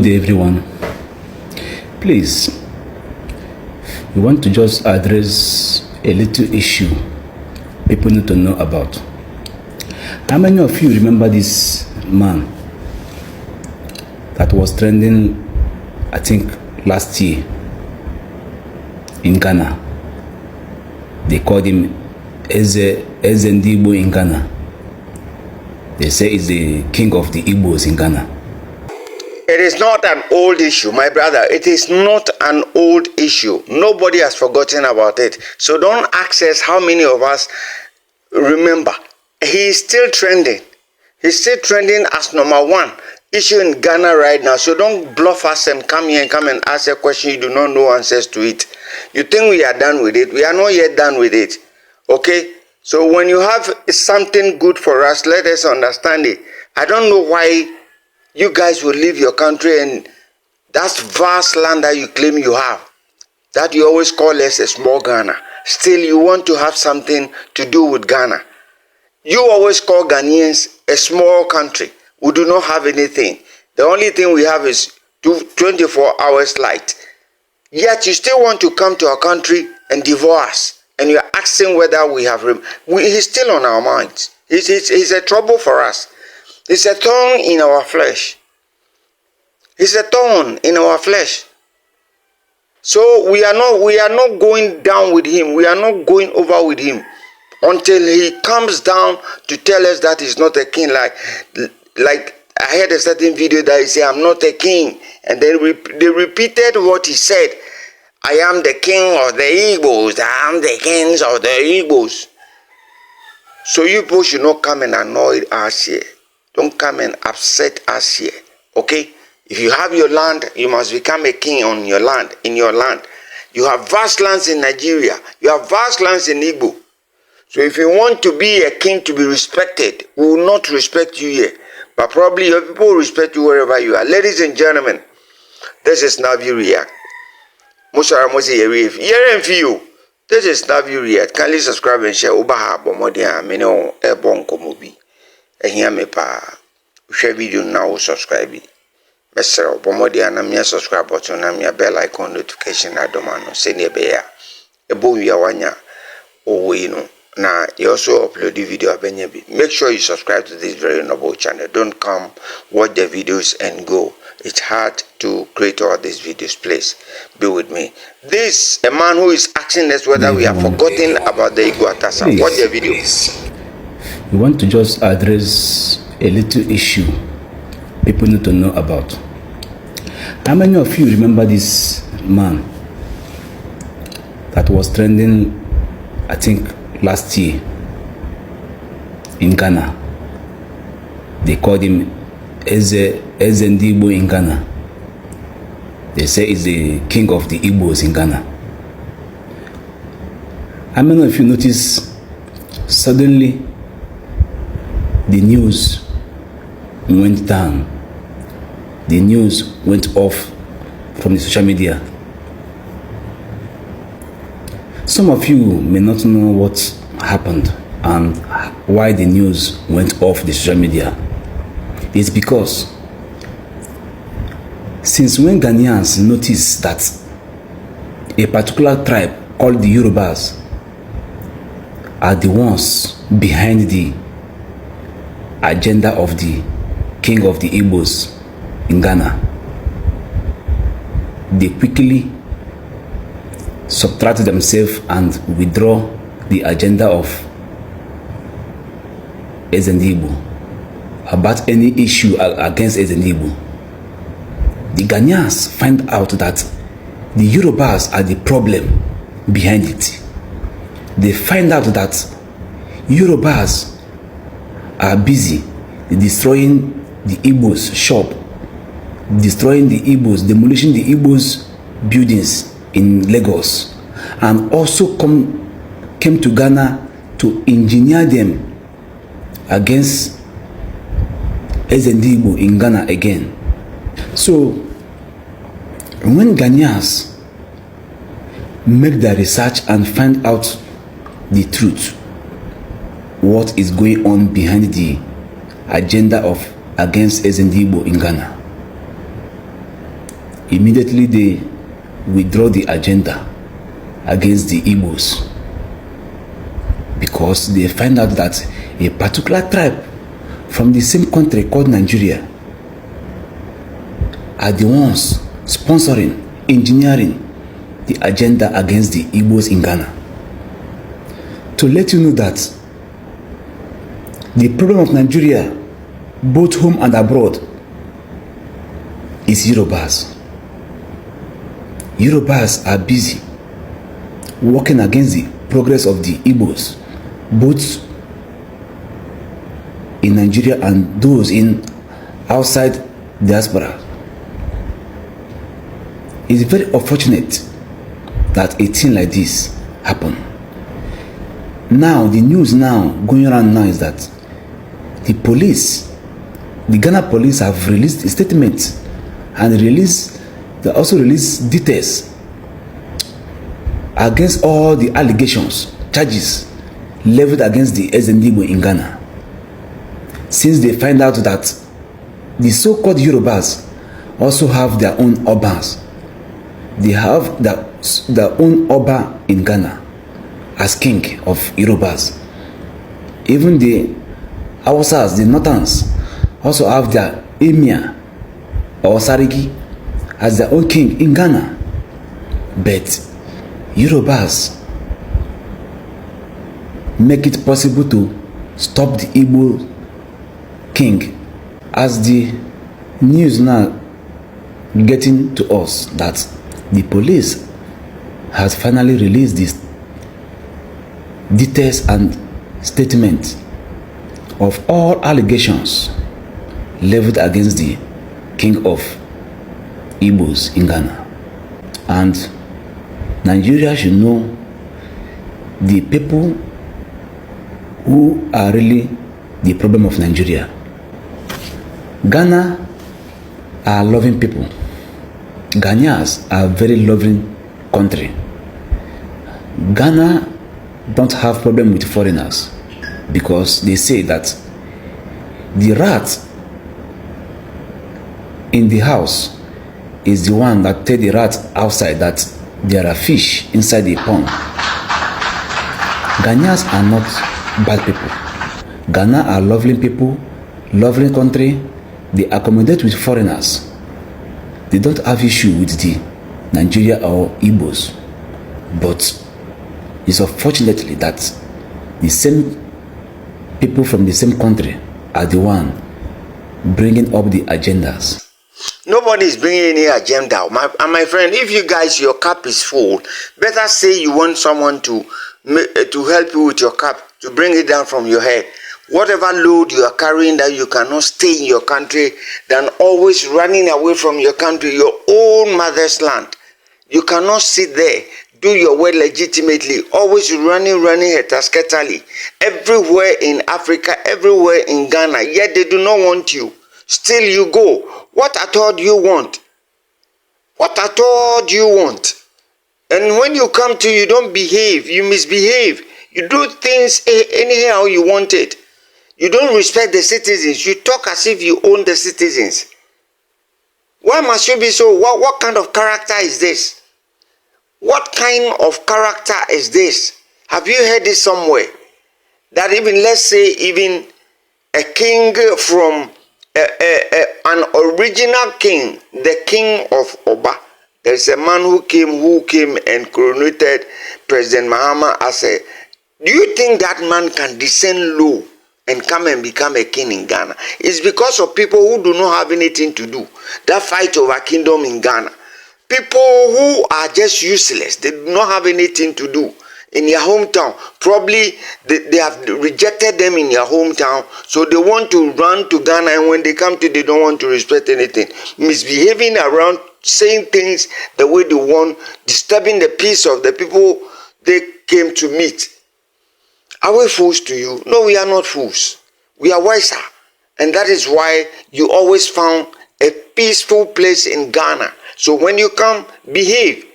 Everyone, please, we want to just address a little issue people need to know about. How many of you remember this man that was trending, I think, last year in Ghana? They called him Igbo in Ghana. They say he's the king of the Igbos in Ghana. It is not an old issue, my brother. It is not an old issue. Nobody has forgotten about it. So don't ask us how many of us remember. He is still trending. He's still trending as number one issue in Ghana right now. So don't bluff us and come here and come and ask a question you do not know answers to it. You think we are done with it? We are not yet done with it. Okay? So when you have something good for us, let us understand it. I don't know why you guys will leave your country and that vast land that you claim you have, that you always call us a small Ghana. Still, you want to have something to do with Ghana. You always call Ghanaians a small country. We do not have anything. The only thing we have is 24 hours light. Yet you still want to come to our country and devour us. And you're asking whether we have... He's still on our minds. He's a trouble for us. It's a thorn in our flesh. It's a thorn in our flesh. So we are not going down with him. We are not going over with him until he comes down to tell us that he's not a king. Like I heard a certain video that he said, I'm not a king. And then they repeated what he said. I am the king of the Igbos. I am the kings of the Igbos. So you both should not come and annoy us here. Don't come and upset us here, okay? If you have your land, you must become a king on your land, in your land. You have vast lands in Nigeria. You have vast lands in Igbo. So if you want to be a king to be respected, we will not respect you here. But probably your people will respect you wherever you are. Ladies and gentlemen, this is Snapp-View React. Musara Mosi Yerif. Here for you. This is Snapp-View React. Kindly subscribe and share. Ubaha Bomodia Meno Ebon Komubi. Here me pa share video now subscribe. Mesra Bomodia na me subscribe button na me bell icon notification adomano se ne be ya. Ebo wi awanya owe no na you also upload the video abenye bi. Make sure you subscribe to this very noble channel. Don't come watch the videos and go. It's hard to create all these videos. Please be with me. This a man who is asking us whether we have forgotten about the Igbo Atasa. Watch the video. We want to just address a little issue people need to know about. How many of you remember this man that was trending, I think, last year in Ghana? They called him Igbo in Ghana. They say he's the king of the Igbos in Ghana. How many of you notice suddenly the news went down? The news went off from the social media. Some of you may not know what happened and why the news went off the social media. It's because since when Ghanaians noticed that a particular tribe called the Yorubas are the ones behind the agenda of the king of the Igbos in Ghana, they quickly subtract themselves and withdraw the agenda of Igbo about any issue against Igbo. The Ghanaians find out that the Yorubas are the problem behind it. They find out that Yorubas are busy destroying the Igbos' shop, destroying the Igbos, demolishing the Igbos' buildings in Lagos, and also came to Ghana to engineer them against Igbo in Ghana again. So when Ghanaians make their research and find out the truth, what is going on behind the agenda of against Igbo in Ghana, immediately they withdraw the agenda against the Igbos, because they find out that a particular tribe from the same country called Nigeria are the ones sponsoring, engineering the agenda against the Igbos in Ghana. To let you know that the problem of Nigeria, both home and abroad, is Yorubas. Yorubas are busy working against the progress of the Igbos, both in Nigeria and those in outside diaspora. It's very unfortunate that a thing like this happened. Now, the news now going around now is that the police, the Ghana police, have released a statement and they also released details against all the allegations, charges leveled against the Igbo in Ghana, since they find out that the so-called Yorubas also have their own urbans. They have their own Oba in Ghana as king of Yorubas. Even the Hausas, the Northerns, also have their emir or Sariki as their own king in Ghana. But Yorubas make it possible to stop the Igbo king, as the news now getting to us that the police has finally released these details and statements of all allegations leveled against the king of Igbos in Ghana. And Nigeria should know the people who are really the problem of Nigeria. Ghana are loving people. Ghanaians are a very loving country. Ghana don't have problem with foreigners, because they say that the rat in the house is the one that tell the rat outside that there are fish inside the pond. Ghanaians are not bad people. Ghana are lovely people, lovely country. They accommodate with foreigners. They don't have issue with the Nigeria or Igbos. But it's unfortunately that the same people from the same country are the one bringing up the agendas. Nobody is bringing any agenda. My friend, if you guys, your cup is full, better say you want someone to help you with your cup, to bring it down from your head. Whatever load you are carrying that you cannot stay in your country, than always running away from your country, your own mother's land. You cannot sit there, do your work legitimately, always running hetascatally, everywhere in Africa, everywhere in Ghana, yet they do not want you. Still you go. What at all do you want? What at all do you want? And when you come to, you don't behave, you misbehave. You do things anyhow you want it. You don't respect the citizens. You talk as if you own the citizens. Why must you be so? What kind of character is this? What kind of character is this? Have you heard it somewhere? That even, let's say, even a king from an original king, the king of Oba. There's a man who came and coronated President Mahama as a... Do you think that man can descend low and come and become a king in Ghana? It's because of people who do not have anything to do. That fight over kingdom in Ghana. People who are just useless. They do not have anything to do in their hometown. Probably they have rejected them in their hometown, so they want to run to Ghana, and when they come to, they don't want to respect anything. Misbehaving around, saying things the way they want, disturbing the peace of the people they came to meet. Are we fools to you? No, we are not fools. We are wiser. And that is why you always found a peaceful place in Ghana. So when you come, behave.